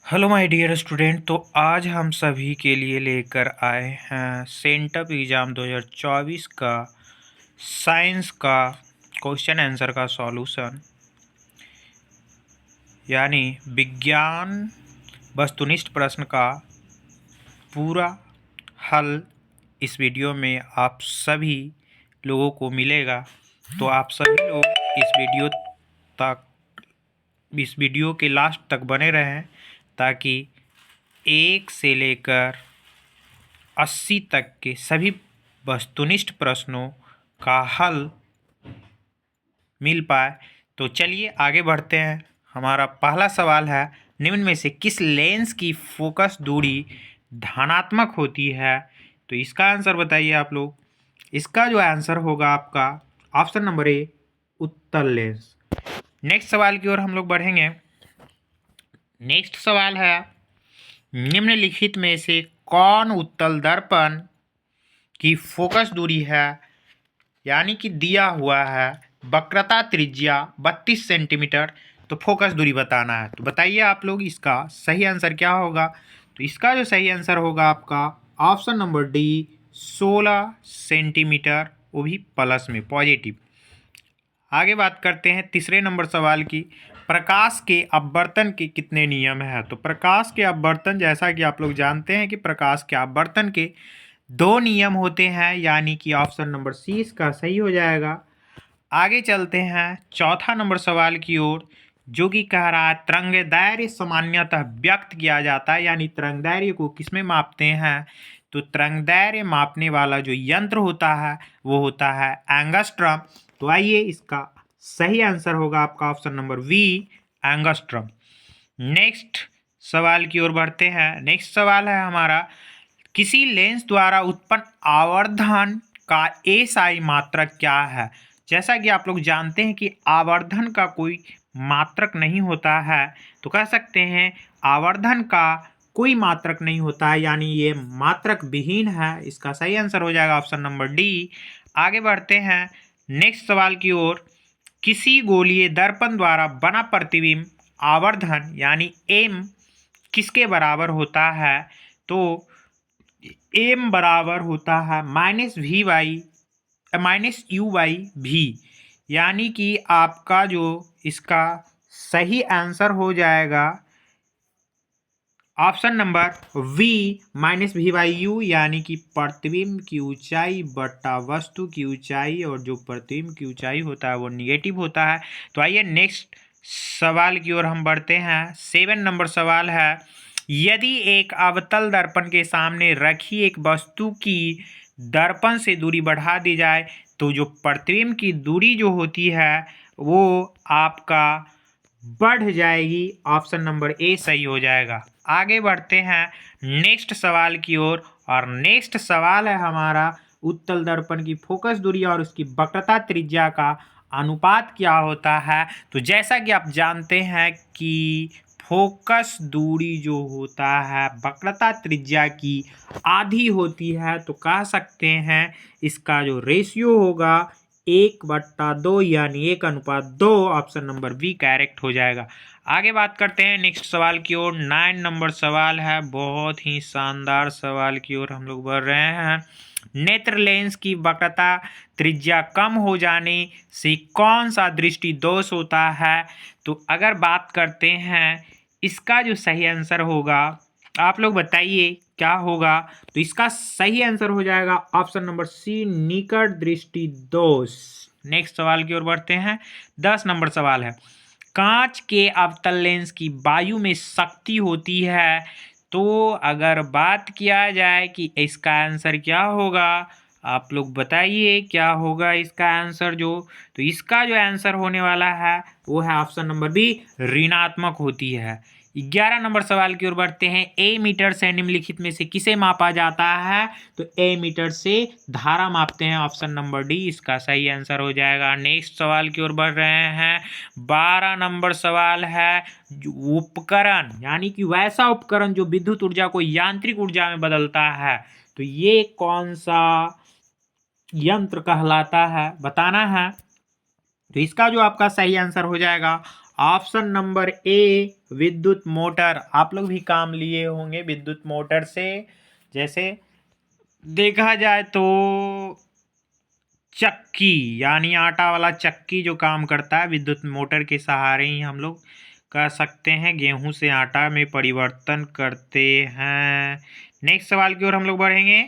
Hello my dear student. तो आज हम सभी के लिए लेकर आए हैं सेंटअप एग्ज़ाम 2024 का साइंस का क्वेश्चन आंसर का सॉल्यूशन, यानी विज्ञान वस्तुनिष्ठ प्रश्न का पूरा हल इस वीडियो में आप सभी लोगों को मिलेगा। तो आप सभी लोग तक इस वीडियो के लास्ट तक बने रहें ताकि 1 से लेकर 80 तक के सभी वस्तुनिष्ठ प्रश्नों का हल मिल पाए। तो चलिए आगे बढ़ते हैं। हमारा पहला सवाल है, निम्न में से किस लेंस की फोकस दूरी धनात्मक होती है? तो इसका आंसर बताइए आप लोग। इसका जो आंसर होगा आपका ऑप्शन नंबर ए, उत्तल लेंस। नेक्स्ट सवाल की ओर हम लोग बढ़ेंगे। नेक्स्ट सवाल है, निम्नलिखित में से कौन उत्तल दर्पण की फोकस दूरी है, यानी कि दिया हुआ है वक्रता त्रिज्या 32 सेंटीमीटर, तो फोकस दूरी बताना है। तो बताइए आप लोग इसका सही आंसर क्या होगा। तो इसका जो सही आंसर होगा आपका ऑप्शन नंबर डी, 16 सेंटीमीटर, वो भी प्लस में, पॉजिटिव। आगे बात करते हैं तीसरे नंबर सवाल की। प्रकाश के अपवर्तन के कितने नियम हैं? तो प्रकाश के अपवर्तन, जैसा कि आप लोग जानते हैं कि प्रकाश के अपवर्तन के 2 नियम होते हैं, यानी कि ऑप्शन नंबर सी इसका सही हो जाएगा। आगे चलते हैं चौथा नंबर सवाल की ओर, जो कि कह रहा है तरंगदैर्घ्य सामान्यतः व्यक्त किया जाता है, यानी तरंगदैर्घ्य को किसमें मापते हैं? तो तरंगदैर्घ्य मापने वाला जो यंत्र होता है वो होता है एंगस्ट्रम। तो आइए इसका सही आंसर होगा आपका option number V, angstrom. Next सवाल की ओर बढ़ते हैं। नेक्स्ट सवाल है हमारा, किसी लेंस द्वारा उत्पन्न आवर्धन का एसआई मात्रक क्या है? जैसा कि आप लोग जानते हैं कि आवर्धन का कोई मात्रक नहीं होता है, तो कह सकते हैं आवर्धन का कोई मात्रक नहीं होता है, यानी ये मात्रक विहीन है। इसका सही आंसर हो जाएगा ऑप्शन नंबर डी। आगे बढ़ते हैं नेक्स्ट सवाल की ओर। किसी गोलीय दर्पण द्वारा बना प्रतिबिंब आवर्धन यानी एम किसके बराबर होता है? तो एम बराबर होता है -u/v, यानी कि आपका जो इसका सही आंसर हो जाएगा ऑप्शन नंबर वी, -v/u, यानी कि प्रतिबिंब की ऊंचाई बटा वस्तु की ऊंचाई, और जो प्रतिबिंब की ऊंचाई होता है वो निगेटिव होता है। तो आइए नेक्स्ट सवाल की ओर हम बढ़ते हैं। 7 नंबर सवाल है, यदि एक अवतल दर्पण के सामने रखी एक वस्तु की दर्पण से दूरी बढ़ा दी जाए तो जो प्रतिबिंब की दूरी जो होती है वो आपका बढ़ जाएगी। ऑप्शन नंबर ए सही हो जाएगा। आगे बढ़ते हैं नेक्स्ट सवाल की ओर, और नेक्स्ट सवाल है हमारा, उत्तल दर्पण की फोकस दूरी और उसकी वक्रता त्रिज्या का अनुपात क्या होता है? तो जैसा कि आप जानते हैं कि फोकस दूरी जो होता है वक्रता त्रिज्या की आधी होती है, तो कह सकते हैं इसका जो रेशियो होगा 1/2, यानी 1:2। ऑप्शन नंबर बी करेक्ट हो जाएगा। आगे बात करते हैं नेक्स्ट सवाल की ओर। 9 नंबर सवाल है, बहुत ही शानदार सवाल की ओर हम लोग बढ़ रहे हैं। नेत्र लेंस की वक्रता त्रिज्या कम हो जाने से कौन सा दृष्टि दोष होता है? तो अगर बात करते हैं इसका जो सही आंसर होगा, आप लोग बताइए क्या होगा। तो इसका सही आंसर हो जाएगा ऑप्शन नंबर सी, निकट दृष्टि दोष। नेक्स्ट सवाल की ओर बढ़ते हैं। 10 नंबर सवाल है, कांच के अवतल लेंस की वायु में शक्ति होती है। तो अगर बात किया जाए कि इसका आंसर क्या होगा, आप लोग बताइए क्या होगा इसका आंसर जो। तो इसका जो आंसर होने वाला है वो है ऑप्शन नंबर बी, ऋणात्मक होती है। 11 नंबर सवाल की ओर बढ़ते हैं। ए मीटर से निम्नलिखित में से किसे मापा जाता है? तो ए मीटर से धारा मापते हैं। ऑप्शन नंबर डी इसका सही आंसर हो जाएगा। नेक्स्ट सवाल की ओर बढ़ रहे हैं। 12 नंबर सवाल है, उपकरण यानी कि वैसा उपकरण जो विद्युत ऊर्जा को यांत्रिक ऊर्जा में बदलता है, तो ये कौन सा यंत्र कहलाता है, बताना है। तो इसका जो आपका सही आंसर हो जाएगा ऑप्शन नंबर ए विद्युत मोटर। आप लोग भी काम लिए होंगे विद्युत मोटर से। जैसे देखा जाए तो चक्की यानी आटा वाला चक्की जो काम करता है विद्युत मोटर के सहारे ही हम लोग कर सकते हैं, गेहूं से आटा में परिवर्तन करते हैं। नेक्स्ट सवाल की ओर हम लोग बढ़ेंगे।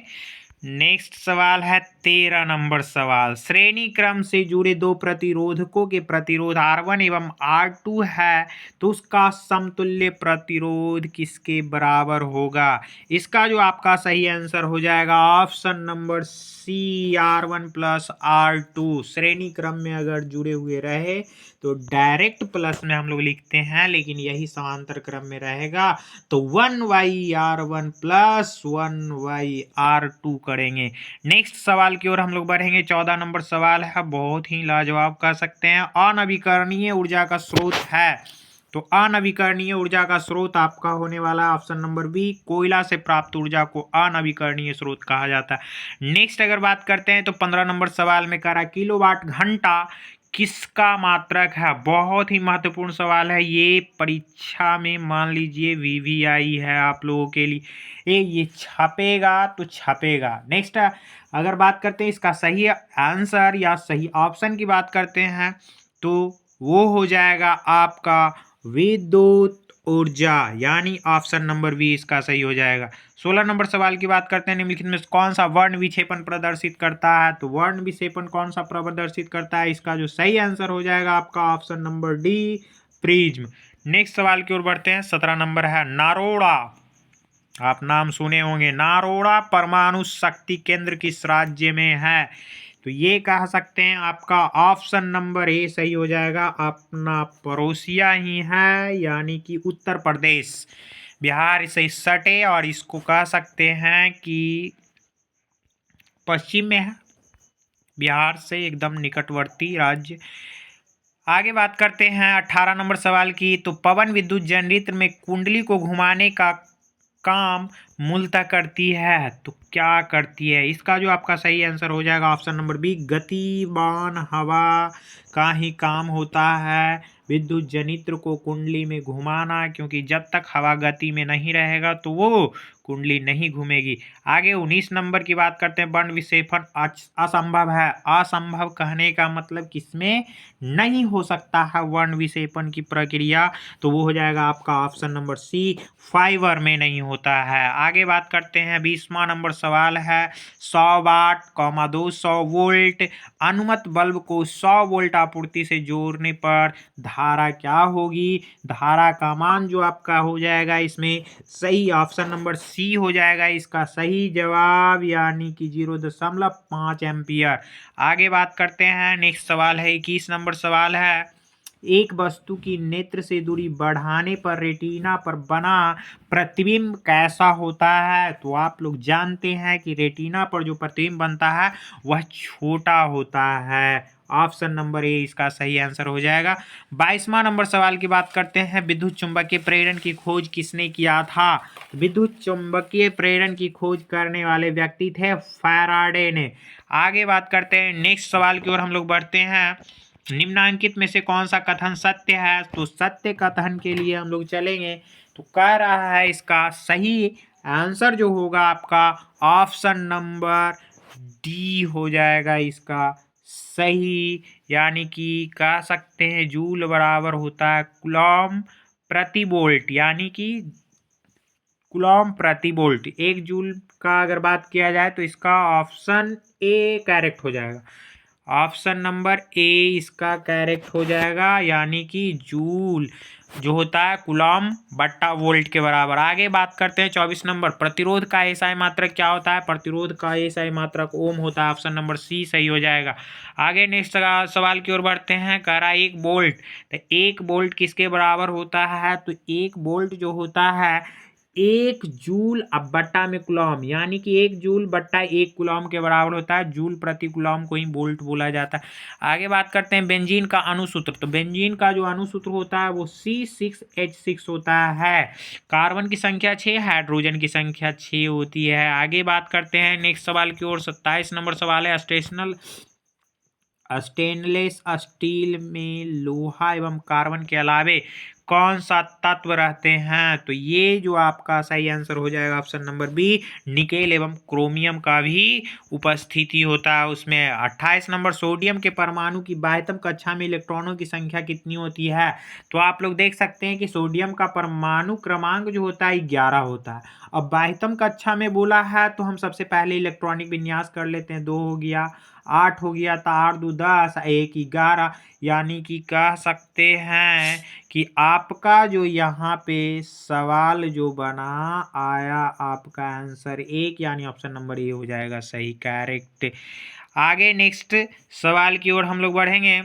नेक्स्ट सवाल है 13 नंबर सवाल। श्रेणी क्रम से जुड़े दो प्रतिरोधकों के प्रतिरोध R1 एवं R2 है तो उसका समतुल्य प्रतिरोध किसके बराबर होगा? इसका जो आपका सही आंसर हो जाएगा option number C R1 plus R2। श्रेणी क्रम में अगर जुड़े हुए रहे तो डायरेक्ट प्लस में हम लोग लिखते हैं, लेकिन यही समांतर क्रम में रहेगा तो 1/R1 प्लस 1/R2 करेंगे। नेक्स्ट सवाल की ओर हम लोग बढ़ेंगे। 14 नंबर सवाल है, बहुत ही लाजवाब कह सकते हैं। अनवीकरणीय ऊर्जा का स्रोत है तो अनवीकरणीय ऊर्जा का स्रोत आपका होने वाला है ऑप्शन नंबर बी। कोयला से प्राप्त ऊर्जा को अनवीकरणीय स्रोत कहा जाता है। नेक्स्ट अगर बात करते हैं तो 15 नंबर सवाल में कह रहा किलोवाट घंटा किसका मात्रक है? बहुत ही महत्वपूर्ण सवाल है ये, परीक्षा में मान लीजिए वीवीआई है आप लोगों के लिए, ये छपेगा तो छपेगा। नेक्स्ट अगर बात करते हैं इसका सही आंसर या सही ऑप्शन की बात करते हैं तो वो हो जाएगा आपका विद्युत ऊर्जा, यानी ऑप्शन नंबर बी इसका सही हो जाएगा। 16 नंबर सवाल की बात करते हैं। निम्नलिखित में कौन सा वर्ण विक्षेपण प्रदर्शित करता है? तो वर्ण विक्षेपण कौन सा प्रदर्शित करता है? इसका जो सही आंसर हो जाएगा आपका option number D prism. Next सवाल की ओर बढ़ते हैं। 17 नंबर है नारोड़ा। आप नाम सुने होंगे, नारोड़ा परमाणु शक्ति केंद्र किस राज्य में है? तो ये कह सकते हैं आपका ऑप्शन नंबर ए सही हो जाएगा, अपना पड़ोसिया ही है यानी कि उत्तर प्रदेश। बिहार इसे सटे और इसको कह सकते हैं कि पश्चिम में है, बिहार से एकदम निकटवर्ती राज्य। आगे बात करते हैं 18 नंबर सवाल की। तो पवन विद्युत जनरेटर में कुंडली को घुमाने का काम मूलतः करती है तो क्या करती है? इसका जो आपका सही आंसर हो जाएगा ऑप्शन नंबर बी, गतिमान हवा का ही काम होता है विद्युत जनित्र को कुंडली में घुमाना, क्योंकि जब तक हवा गति में नहीं रहेगा तो वो कुंडली नहीं घूमेगी। आगे 19 नंबर की बात करते हैं। वर्ण विक्षेपण असंभव है। असंभव कहने का मतलब किसमें नहीं हो सकता है वर्ण विक्षेपण की प्रक्रिया, तो वो हो जाएगा आपका ऑप्शन नंबर सी, फाइबर में नहीं होता है। आगे बात करते हैं 20वां नंबर सवाल है। 100 वाट 200 वोल्ट अनुमत बल्ब को 100 वोल्ट आपूर्ति से जोड़ने पर धारा क्या होगी? धारा का मान जो आपका हो जाएगा इसमें सही ऑप्शन नंबर सी हो जाएगा इसका सही जवाब, यानी कि 0.5 एम्पियर। आगे बात करते हैं। नेक्स्ट सवाल है 21 नंबर सवाल है। एक वस्तु की नेत्र से दूरी बढ़ाने पर रेटिना पर बना प्रतिबिंब कैसा होता है? तो आप लोग जानते हैं कि रेटिना पर जो प्रतिबिंब बनता है वह छोटा होता है। ऑप्शन नंबर ए इसका सही आंसर हो जाएगा। 22वां नंबर सवाल की बात करते हैं। विद्युत चुंबकीय प्रेरण की खोज किसने किया था? विद्युत चुंबकीय प्रेरण की खोज करने वाले व्यक्ति थे फैराडे ने। आगे बात करते हैं। नेक्स्ट सवाल की ओर हम लोग बढ़ते हैं। निम्नांकित में से कौन सा कथन सत्य है? तो सत्य कथन के लिए हम लोग चलेंगे तो कह रहा है इसका सही आंसर जो होगा आपका ऑप्शन नंबर डी हो जाएगा इसका सही, यानी कि कह सकते हैं जूल बराबर होता है कूलॉम प्रति वोल्ट, यानी कि कूलॉम प्रति वोल्ट। 1 जूल का अगर बात किया जाए तो इसका ऑप्शन ए करेक्ट हो जाएगा। ऑप्शन नंबर ए इसका करेक्ट हो जाएगा, यानी कि जूल जो होता है कूलॉम बट्टा वोल्ट के बराबर। आगे बात करते हैं 24 नंबर। प्रतिरोध का एसआई मात्रक क्या होता है? प्रतिरोध का एसआई मात्रक ओम होता है। ऑप्शन नंबर सी सही हो जाएगा। आगे नेक्स्ट सवाल की ओर बढ़ते हैं। कह रहा है 1 वोल्ट, तो 1 वोल्ट किसके बराबर होता है? तो 1 वोल्ट जो होता है 1 जूल अब बट्टा में कूलॉम, यानी कि 1 जूल बट्टा 1 कूलॉम के बराबर होता है। जूल प्रति कूलॉम को ही वोल्ट बोला जाता है। आगे बात करते हैं बेंजीन का अणुसूत्र। तो बेंजीन का जो अणुसूत्र होता है वो C6H6 होता है। कार्बन की संख्या 6, हाइड्रोजन की संख्या 6 होती है। आगे बात करते हैं नेक्स्ट सवाल की ओर। 27 नंबर सवाल है। स्टेनलेस स्टील में लोहा एवं कार्बन के अलावे कौन सा तत्व रहते हैं? तो ये जो आपका सही आंसर हो जाएगा ऑप्शन नंबर बी, निकेल एवं क्रोमियम का भी उपस्थिति होता है उसमें। 28 नंबर, सोडियम के परमाणु की बाह्यतम कक्षा में इलेक्ट्रॉनों की संख्या कितनी होती है? तो आप लोग देख सकते हैं कि सोडियम का परमाणु क्रमांक जो होता है 11 होता है। अब बाह्यतम कक्षा में बोला है तो हम सबसे पहले इलेक्ट्रॉनिक विन्यास कर लेते हैं। 2 हो गया, 8 हो गया, तो 8 2 10, 1 11, यानी कि कह सकते हैं कि आपका जो यहाँ पे सवाल जो बना आया, आपका आंसर 1 यानी ऑप्शन नंबर ए हो जाएगा सही, करेक्ट। आगे नेक्स्ट सवाल की ओर हम लोग बढ़ेंगे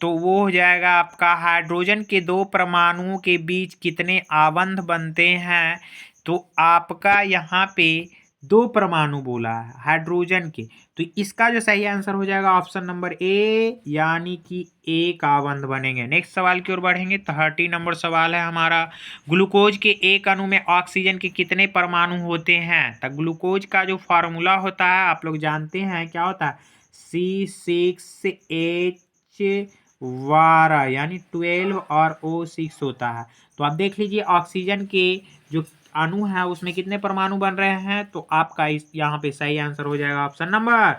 तो वो हो जाएगा आपका, हाइड्रोजन के 2 परमाणुओं के बीच कितने आबंध बनते हैं? तो आपका यहाँ पे 2 परमाणु बोला है हाइड्रोजन के, तो इसका जो सही आंसर हो जाएगा ऑप्शन नंबर ए, यानी कि 1 आबंध बनेंगे। नेक्स्ट सवाल की ओर बढ़ेंगे। 30 नंबर सवाल है हमारा, ग्लूकोज के एक अणु में ऑक्सीजन के कितने परमाणु होते हैं? तो ग्लूकोज का जो फार्मूला होता है आप लोग जानते हैं क्या होता है, C6H12 यानी 12 और O6 होता है। तो आप देख लीजिए ऑक्सीजन के जो अणु है उसमें कितने परमाणु बन रहे हैं? तो आपका इस यहाँ पे सही आंसर हो जाएगा ऑप्शन नंबर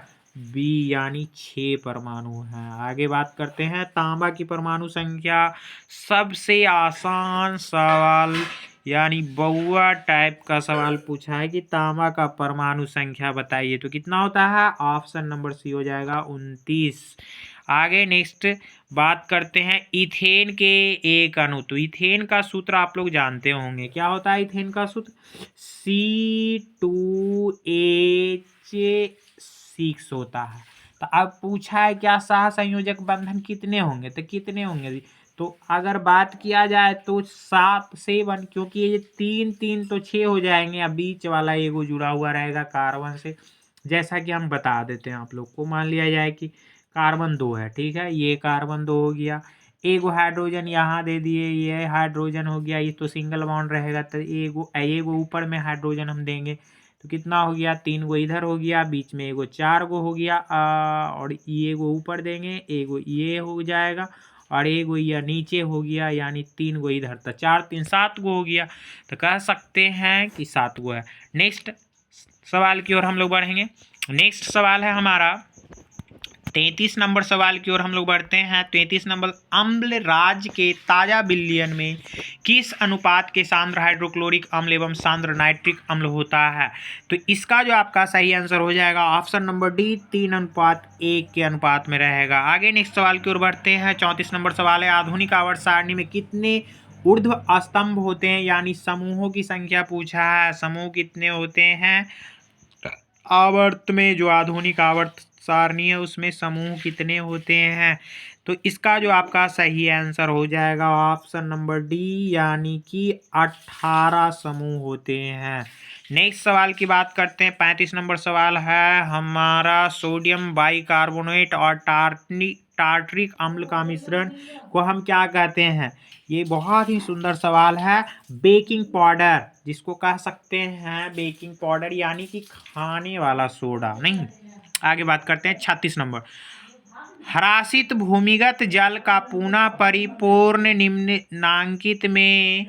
बी, यानी 6 परमाणु हैं। आगे बात करते हैं तांबा की परमाणु संख्या। सबसे आसान सवाल यानी बउआ टाइप का सवाल पूछा है कि तांबा का परमाणु संख्या बताइए, तो कितना होता है? ऑप्शन नंबर सी हो जाएगा 29। आगे नेक्स्ट बात करते हैं इथेन के एक अणु। तो इथेन का सूत्र आप लोग जानते होंगे, क्या होता है इथेन का सूत्र? C2H6 होता है। तो अब पूछा है क्या सह संयोजक बंधन कितने होंगे? तो कितने होंगे? तो अगर बात किया जाए तो 7 7, क्योंकि ये 3 3 तो 6 हो जाएंगे। अब बीच वाला एगो जुड़ा हुआ रहेगा कार्बन से, जैसा कि हम बता देते हैं आप लोग को। मान लिया जाए कि कार्बन 2 है, ठीक है, ये कार्बन 2 हो गया, एगो हाइड्रोजन यहाँ दे दिए, ये हाइड्रोजन हो गया, ये तो सिंगल बॉन्ड रहेगा, तो एगो ऊपर में हाइड्रोजन हम देंगे, तो कितना हो गया? 3 गो इधर हो गया, बीच में एगो 4 गो हो गया, और ये गो ऊपर देंगे, एगो ये हो जाएगा, और एगो ये नीचे हो गया, यानी 3 गो इधर, तो 4 3 7 गो हो गया। तो कह सकते हैं कि 7 गो है। नेक्स्ट सवाल की ओर हम लोग बढ़ेंगे। नेक्स्ट सवाल है हमारा 33 नंबर सवाल की ओर हम लोग बढ़ते हैं। 33 नंबर, अम्ल राज्य के ताजा विलयन में किस अनुपात के सांद्र हाइड्रोक्लोरिक अम्ल एवं सांद्र नाइट्रिक अम्ल होता है? तो इसका जो आपका सही आंसर हो जाएगा ऑप्शन नंबर डी, 3:1 के अनुपात में रहेगा। आगे नेक्स्ट सवाल की ओर बढ़ते हैं। 34 नंबर सवाल है, आधुनिक आवर्त सारणी में कितने ऊर्ध्व स्तंभ होते हैं, यानी समूहों की संख्या पूछा है। समूह कितने होते हैं आवर्त में? जो आधुनिक आवर्त सारणी है उसमें समूह कितने होते हैं? तो इसका जो आपका सही आंसर हो जाएगा ऑप्शन नंबर डी, यानी कि 18 समूह होते हैं। नेक्स्ट सवाल की बात करते हैं। 35 नंबर सवाल है हमारा, सोडियम बाइकार्बोनेट और टार्टरिक अम्ल का मिश्रण को हम क्या कहते हैं? ये बहुत ही सुंदर सवाल है। बेकिंग पाउडर, जिसको कह सकते हैं बेकिंग पाउडर, यानी कि खाने वाला सोडा नहीं। आगे बात करते हैं 36 नंबर, ह्रासित भूमिगत जल का पुनः परिपूर्ण निम्नांकित में,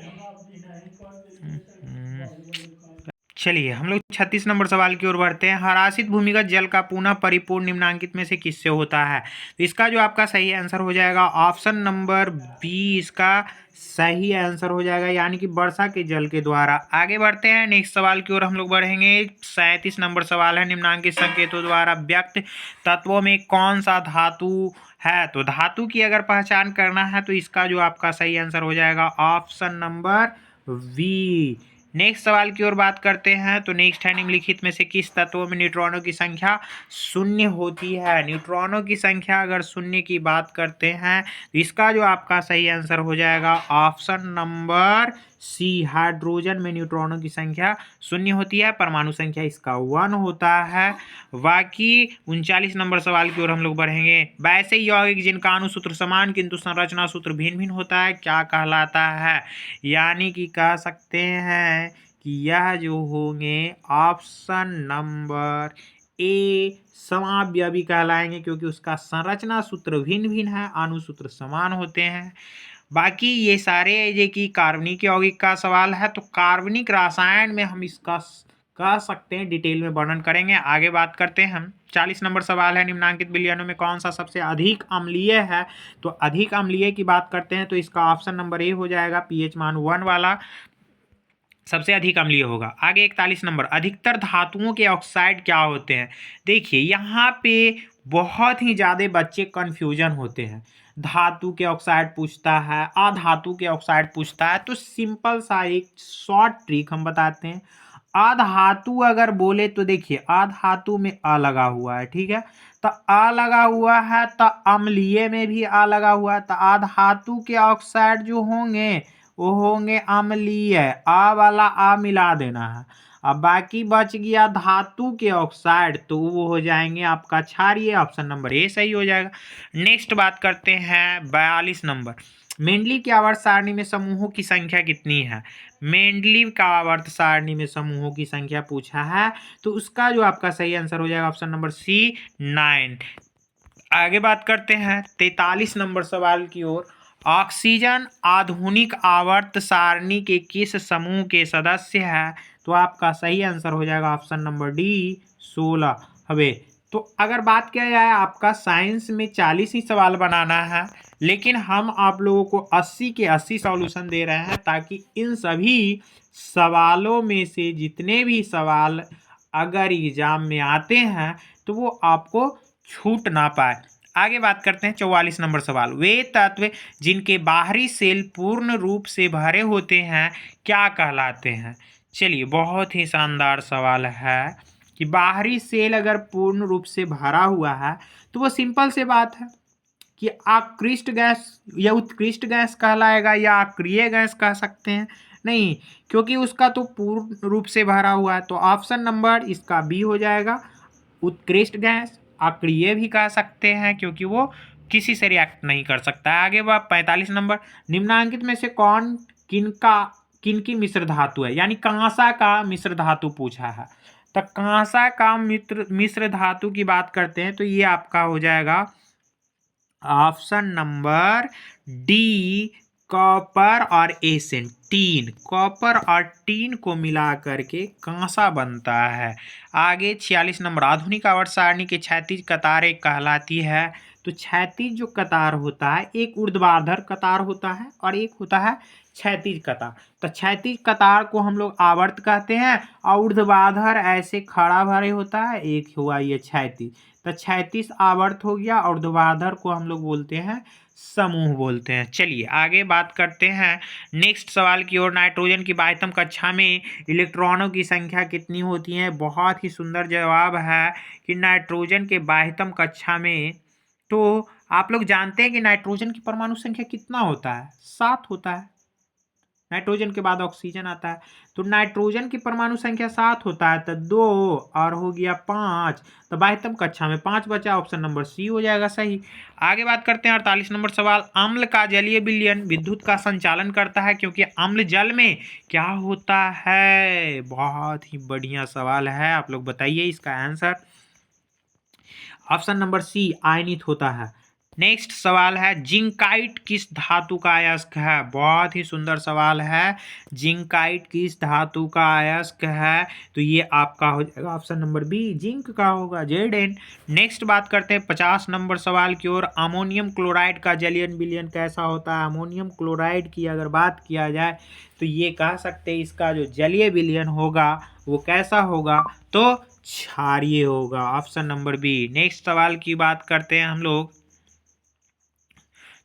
चलिए हम लोग 36 नंबर सवाल की ओर बढ़ते हैं। ह्रासित भूमिगत जल का पुनः परिपूर्ण निम्नांकित में से किससे होता है? तो इसका जो आपका सही आंसर हो जाएगा ऑप्शन नंबर बी, इसका सही आंसर हो जाएगा, यानी कि वर्षा के जल के द्वारा। आगे बढ़ते हैं नेक्स्ट सवाल की ओर हम लोग बढ़ेंगे। 37 नंबर सवाल है, निम्नांकित संकेतों द्वारा व्यक्त तत्वों में कौन सा धातु है? तो धातु की अगर पहचान करना है तो इसका जो आपका सही आंसर हो जाएगा ऑप्शन नंबर वी। नेक्स्ट सवाल की ओर बात करते हैं। तो नेक्स्ट है, निम्नलिखित में से किस तत्वों में न्यूट्रॉनों की संख्या शून्य होती है? न्यूट्रॉनों की संख्या अगर शून्य की बात करते हैं तो इसका जो आपका सही आंसर हो जाएगा ऑप्शन नंबर सी, हाइड्रोजन में न्यूट्रॉनों की संख्या शून्य होती है, परमाणु संख्या इसका 1 होता है। बाकी 39 नंबर सवाल की ओर हम लोग बढ़ेंगे। वैसे यौगिक जिनका अणुसूत्र समान किंतु संरचना सूत्र भिन्न भिन्न होता है क्या कहलाता है? यानी कि कह सकते हैं कि यह जो होंगे ऑप्शन नंबर ए समावयवी कहलाएंगे, क्योंकि उसका संरचना सूत्र भिन्न भिन्न है, अनुसूत्र समान होते हैं। बाकी ये सारे ये कि कार्बनिक यौगिक का सवाल है, तो कार्बनिक रसायन में हम इसका कह सकते हैं डिटेल में वर्णन करेंगे। आगे बात करते हैं हम। 40 नंबर सवाल है, निम्नांकित विलयनों में कौन सा सबसे अधिक अम्लीय है? तो अधिक अम्लीय की बात करते हैं तो इसका ऑप्शन नंबर ए हो जाएगा, पीएच मान 1 वाला सबसे अधिक अम्लीय होगा। आगे 41 नंबर, अधिकतर धातुओं के ऑक्साइड क्या होते हैं? देखिए यहाँ पे बहुत ही ज़्यादा बच्चे कन्फ्यूजन होते हैं। धातु के ऑक्साइड पूछता है, अधातु के ऑक्साइड पूछता है, तो सिंपल सा एक शॉर्ट ट्रिक हम बताते हैं। अधातु अगर बोले तो देखिए अधातु में अ लगा हुआ है, ठीक है, तो अ लगा हुआ है तो अम्लीय में भी अ लगा हुआ है, तो अधातु के ऑक्साइड जो होंगे वो होंगे अम्लीय, आ वाला आ मिला देना है। अब बाकी बच गया धातु के ऑक्साइड, तो वो हो जाएंगे आपका क्षारीय, ऑप्शन नंबर ए सही हो जाएगा। नेक्स्ट बात करते हैं 42 नंबर, मेंडली की आवर्त सारणी में समूहों की संख्या कितनी है? मेंडली का आवर्त सारणी में समूहों की संख्या पूछा है, तो उसका जो आपका सही आंसर हो जाएगा ऑप्शन नंबर सी 9। आगे बात करते हैं 43 नंबर सवाल की ओर, ऑक्सीजन आधुनिक आवर्त सारणी के किस समूह के सदस्य है? तो आपका सही आंसर हो जाएगा ऑप्शन नंबर डी 16। हवे तो अगर बात किया जाए आपका साइंस में 40 ही सवाल बनाना है, लेकिन हम आप लोगों को 80 के 80 सॉल्यूशन दे रहे हैं, ताकि इन सभी सवालों में से जितने भी सवाल अगर एग्जाम में आते हैं तो वो आपको छूट ना पाए। आगे बात करते हैं 44 नंबर सवाल, वे तत्व जिनके बाहरी सेल पूर्ण रूप से भरे होते हैं क्या कहलाते हैं? चलिए बहुत ही शानदार सवाल है कि बाहरी सेल अगर पूर्ण रूप से भरा हुआ है तो वो सिंपल से बात है कि आकृष्ट गैस या उत्कृष्ट गैस कहलाएगा, या अक्रिय गैस कह सकते हैं। नहीं, क्योंकि उसका तो पूर्ण रूप से भरा हुआ है, तो ऑप्शन नंबर इसका बी हो जाएगा, उत्कृष्ट गैस। अक्रिय भी कह सकते हैं क्योंकि वो किसी से रिएक्ट नहीं कर सकता है। आगे बात 45 नंबर, निम्नांकित में से कौन किनकी मिश्र धातु है? यानी कांसा का मिश्र धातु पूछा है, तो कांसा का मिश्र धातु की बात करते हैं तो ये आपका हो जाएगा ऑप्शन नंबर डी, कॉपर और एसेन, टीन। कॉपर और टीन को मिला करके कांसा बनता है। आगे 46 नंबर, आधुनिक आवर्त सारणी के क्षैतिज कतारें कहलाती है? तो क्षैतिज जो कतार होता है, एक ऊर्ध्वाधर कतार होता है और एक होता है क्षैतिज कतार। तो क्षैतिज कतार को हम लोग आवर्त कहते हैं, और ऊर्ध्वाधर ऐसे खड़ा भरे होता है, एक हुआ ये क्षैतिज। तो क्षैतिज आवर्त हो गया, और ऊर्ध्वाधर को हम लोग बोलते हैं समूह बोलते हैं। चलिए आगे बात करते हैं नेक्स्ट सवाल की ओर, नाइट्रोजन की बाह्यतम कक्षा में इलेक्ट्रॉनों की संख्या कितनी होती है? बहुत ही सुंदर जवाब है कि नाइट्रोजन के बाह्यतम कक्षा में, तो आप लोग जानते हैं कि नाइट्रोजन की परमाणु संख्या कितना होता है? 7 होता है। नाइट्रोजन के बाद ऑक्सीजन आता है, तो नाइट्रोजन की परमाणु संख्या 7 होता है, तो 2 और हो गया 5, तो बाह्यतम कक्षा में 5 बचा, ऑप्शन नंबर सी हो जाएगा सही। आगे बात करते हैं 48 नंबर सवाल, अम्ल का जलीय विलयन विद्युत का संचालन करता है क्योंकि अम्ल जल में क्या होता है? बहुत ही बढ़िया सवाल है, आप लोग बताइए इसका आंसर। ऑप्शन नंबर सी, आयनित होता है। नेक्स्ट सवाल है, जिंकाइट किस धातु का अयस्क है? बहुत ही सुंदर सवाल है, जिंकाइट किस धातु का अयस्क है? तो ये आपका हो जाएगा ऑप्शन नंबर बी, जिंक का होगा, Zn। नेक्स्ट बात करते हैं 50 नंबर सवाल की ओर, अमोनियम क्लोराइड का जलीय विलयन कैसा होता है? अमोनियम क्लोराइड की अगर बात किया जाए तो ये कह सकते हैं इसका जो जलीय विलयन होगा वो कैसा होगा? तो क्षारीय होगा, ऑप्शन नंबर बी। नेक्स्ट सवाल की बात करते हैं हम लोग,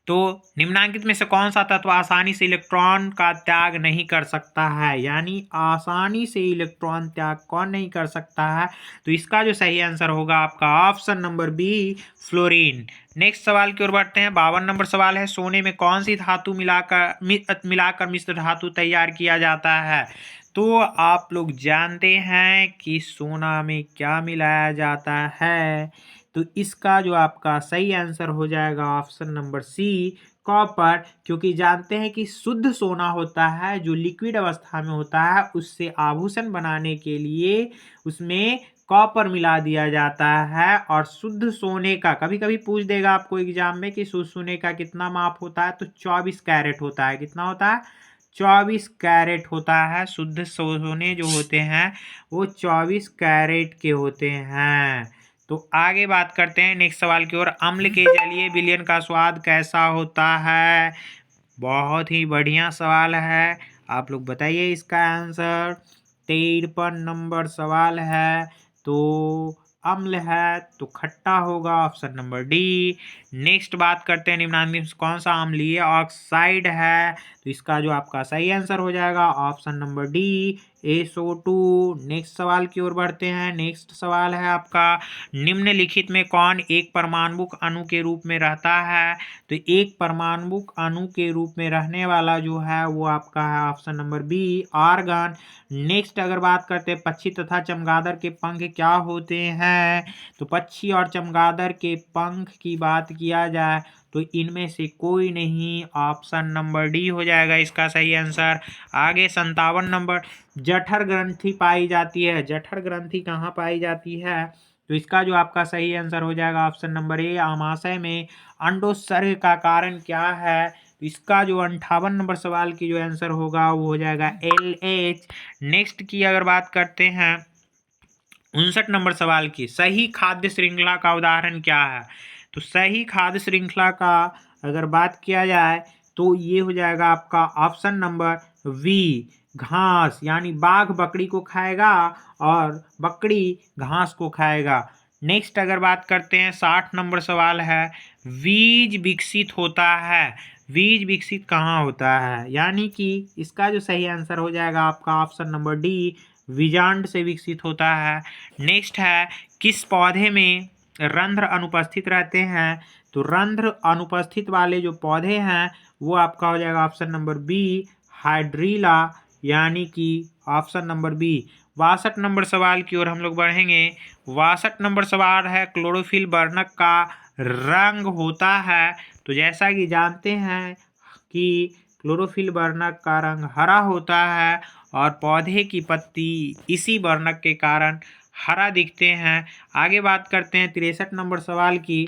तो निम्नांकित में से कौन सा तत्व आसानी से इलेक्ट्रॉन का त्याग नहीं कर सकता है? यानी आसानी से इलेक्ट्रॉन त्याग कौन नहीं कर सकता है? तो इसका जो सही आंसर होगा आपका option number B, fluorine. Next सवाल की ओर बढ़ते हैं, 52 नंबर सवाल है, सोने में कौन सी धातु मिलाकर मिश्र धातु तैयार किया जाता है? तो आप लोग जानते हैं कि सोना में क्या मिलाया जाता है, तो इसका जो आपका सही आंसर हो जाएगा ऑप्शन नंबर सी, कॉपर। क्योंकि जानते हैं कि शुद्ध सोना होता है जो लिक्विड अवस्था में होता है, उससे आभूषण बनाने के लिए उसमें कॉपर मिला दिया जाता है। और शुद्ध सोने का कभी कभी पूछ देगा आपको एग्जाम में कि शुद्ध सोने का कितना माप होता है, तो 24 कैरेट होता है। कितना होता है? 24 कैरेट होता है। शुद्ध सोने जो होते हैं वो 24 कैरेट के होते हैं। तो आगे बात करते हैं नेक्स्ट सवाल की ओर। अम्ल के जलीय विलयन का स्वाद कैसा होता है? बहुत ही बढ़िया सवाल है। आप लोग बताइए इसका आंसर। 53 नंबर सवाल है। तो अम्ल है तो खट्टा होगा, ऑप्शन नंबर डी। नेक्स्ट बात करते हैं निम्नलिखित में कौन सा अम्लीय ऑक्साइड है? तो इसका जो आपका सही आंसर हो जाएगा option number D, SO2। Next सवाल की ओर बढ़ते हैं। नेक्स्ट सवाल है आपका, निम्नलिखित में कौन एक परमाणुक अणु के रूप में रहता है? तो एक परमाणुक अणु के रूप में रहने वाला जो है वो आपका है option number B, argon. Next अगर बात करते हैं पक्षी तथा चमगादड़ के पंख क्या होते हैं? तो पक्षी और चमगादड़ के पंख की बात किया जाए तो इनमें से कोई नहीं, ऑप्शन नंबर डी हो जाएगा इसका सही आंसर। आगे 57 नंबर, जठर ग्रंथि पाई जाती है। जठर ग्रंथि कहाँ पाई जाती है? तो इसका जो आपका सही आंसर हो जाएगा ऑप्शन नंबर ए, आमाशय में। अंडोत्सर्ग का कारण क्या है? तो इसका जो 58 नंबर सवाल की जो आंसर होगा वो हो जाएगा LH। नेक्स्ट की अगर बात करते हैं 59 नंबर सवाल की, सही खाद्य श्रृंखला का उदाहरण क्या है? तो सही खाद्य श्रृंखला का अगर बात किया जाए तो ये हो जाएगा आपका ऑप्शन नंबर वी, घास। यानी बाघ बकरी को खाएगा और बकरी घास को खाएगा। नेक्स्ट अगर बात करते हैं 60 नंबर सवाल है, बीज विकसित होता है। बीज विकसित कहाँ होता है? यानी कि इसका जो सही आंसर हो जाएगा आपका ऑप्शन नंबर डी, बीजांड से विकसित होता है। नेक्स्ट है, किस पौधे में रंध्र अनुपस्थित रहते हैं? तो रंध्र अनुपस्थित वाले जो पौधे हैं वो आपका हो जाएगा ऑप्शन नंबर बी, हाइड्रीला। यानी कि ऑप्शन नंबर बी। 62 नंबर सवाल की ओर हम लोग बढ़ेंगे। 62 नंबर सवाल है, क्लोरोफिल वर्णक का रंग होता है। तो जैसा कि जानते हैं कि क्लोरोफिल वर्णक का रंग हरा होता है और पौधे की पत्ती इसी वर्णक के कारण हरा दिखते हैं। आगे बात करते हैं 63 नंबर सवाल की।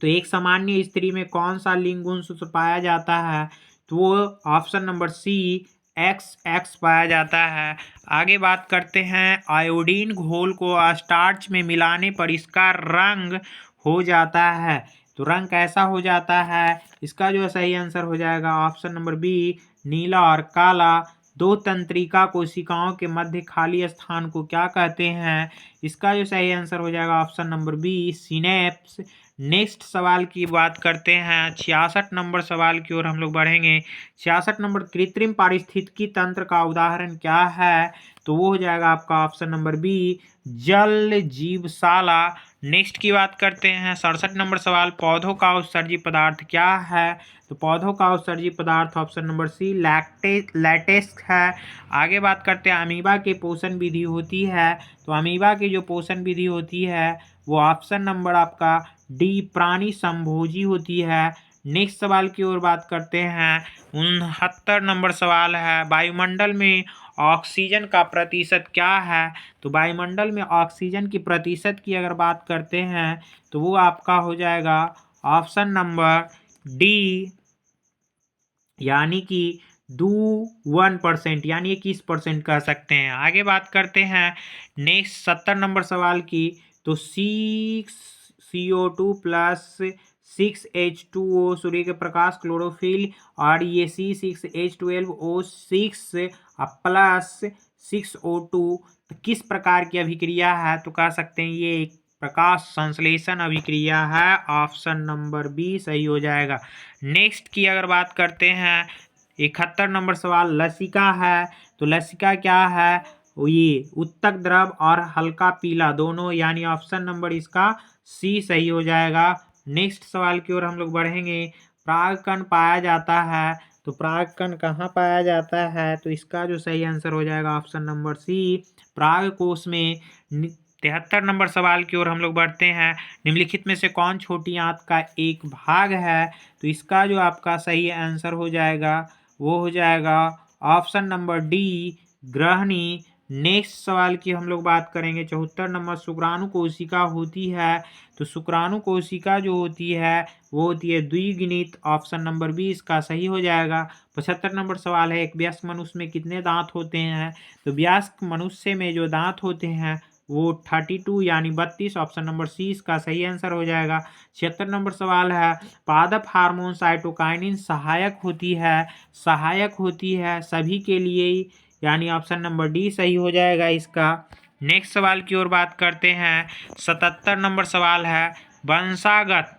तो एक सामान्य स्त्री में कौन सा लिंग गुण सूत्र पाया जाता है? तो वो ऑप्शन नंबर सी, XX पाया जाता है। आगे बात करते हैं, आयोडीन घोल को स्टार्च में मिलाने पर इसका रंग हो जाता है। तो रंग कैसा हो जाता है? इसका जो सही आंसर हो जाएगा ऑप्शन नंबर बी, नीला और काला। दो तंत्रिका कोशिकाओं के मध्य खाली स्थान को क्या कहते हैं? इसका जो सही आंसर हो जाएगा option number B, synapse. Next सवाल की बात करते हैं 66 नंबर सवाल की ओर हम लोग बढ़ेंगे। 66 नंबर, कृत्रिम पारिस्थितिकी तंत्र का उदाहरण क्या है? तो वो हो जाएगा आपका ऑप्शन नंबर बी, जल जीवशाला। नेक्स्ट की बात करते हैं 67 नंबर सवाल, पौधों का उत्सर्जी पदार्थ क्या है? तो पौधों का उत्सर्जी पदार्थ ऑप्शन नंबर सी, लैटेक्स है। आगे बात करते हैं अमीबा की पोषण विधि होती है। तो अमीबा की जो पोषण विधि होती है वो ऑप्शन नंबर आपका डी, प्राणी संभोजी होती है। नेक्स्ट सवाल की ओर बात करते हैं 69 नंबर सवाल है, वायुमंडल में ऑक्सीजन का प्रतिशत क्या है? तो वायुमंडल में ऑक्सीजन की प्रतिशत की अगर बात करते हैं तो वो आपका हो जाएगा ऑप्शन नंबर डी, यानी कि 1% यानी 21% कह सकते हैं। आगे बात करते हैं नेक्स्ट 70 नंबर सवाल की। तो CO2 प्लस 6H2O सूर्य के प्रकाश, क्लोरोफिल और ये C6H12O6 प्लस 6O2 किस प्रकार की अभिक्रिया है? तो कह सकते हैं ये एक प्रकाश संश्लेषण अभिक्रिया है। ऑप्शन नंबर बी सही हो जाएगा। नेक्स्ट की अगर बात करते हैं 71 नंबर सवाल, लसिका है। तो लसिका क्या है? ये उत्तक द्रव और हल्का पीला दोनों, यानी ऑप्शन नंबर इसका सी सही हो जाएगा। नेक्स्ट सवाल की ओर हम लोग बढ़ेंगे। परागकण पाया जाता है। तो परागकण कहाँ पाया जाता है? तो इसका जो सही आंसर हो जाएगा ऑप्शन नंबर सी, पराग कोश में। 73 नंबर सवाल की ओर हम लोग बढ़ते हैं। निम्नलिखित में से कौन छोटी आंत का एक भाग है? तो इसका जो आपका सही आंसर हो जाएगा वो हो जाएगा ऑप्शन नंबर डी, ग्रहणी। नेक्स्ट सवाल की हम लोग बात करेंगे 74 नंबर, शुक्राणु कोशिका होती है, तो शुक्राणु कोशिका जो होती है वो होती है द्विगिनित। ऑप्शन नंबर बी इसका सही हो जाएगा। 75 नंबर सवाल है, एक वयस्क मनुष्य में कितने दांत होते हैं, तो वयस्क मनुष्य में जो दांत होते हैं वो 32 यानी 32। ऑप्शन नंबर सी इसका सही आंसर हो जाएगा। 76 नंबर सवाल है, पादप हार्मोन साइटोकाइनिन सहायक होती है सभी के लिए, यानी ऑप्शन नंबर डी सही हो जाएगा इसका। नेक्स्ट सवाल की ओर बात करते हैं। 77 नंबर सवाल है, वंशागत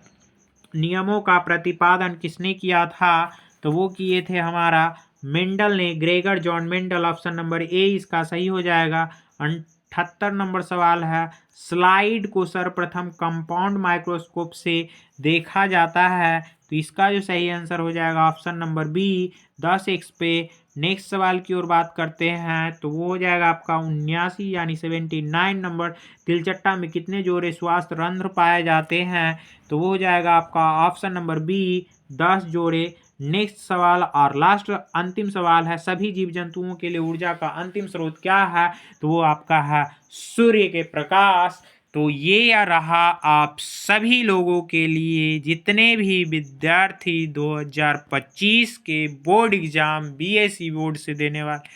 नियमों का प्रतिपादन किसने किया था, तो वो किए थे हमारा मेंडल ने, Gregor John Mendel. Option number A इसका सही हो जाएगा। 78 नंबर सवाल है, स्लाइड को सर्वप्रथम कंपाउंड माइक्रोस्कोप से देखा जाता है, तो इसका जो सही आंसर हो जाएगा ऑप्शन नंबर बी 10x पे। नेक्स्ट सवाल की ओर बात करते हैं, तो वो हो जाएगा आपका 79 यानी 79 नंबर, तिलचट्टा में कितने जोड़े स्वास्थ्य रंध्र पाए जाते हैं, तो वो हो जाएगा आपका ऑप्शन नंबर बी 10 जोड़े। नेक्स्ट सवाल और लास्ट अंतिम सवाल है, सभी जीव जंतुओं के लिए ऊर्जा का अंतिम स्रोत क्या है, तो वो आपका है सूर्य के प्रकाश। तो ये रहा आप सभी लोगों के लिए, जितने भी विद्यार्थी 2025 के बोर्ड एग्जाम बीएसई बोर्ड से देने वाले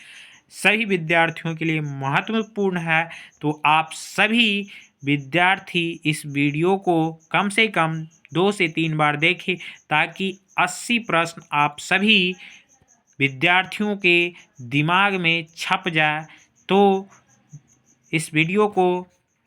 सभी विद्यार्थियों के लिए महत्वपूर्ण है। तो आप सभी विद्यार्थी इस वीडियो को कम से कम 2 से 3 बार देखें, ताकि 80 प्रश्न आप सभी विद्यार्थियों के दिमाग में छप जाए। तो इस वीडियो को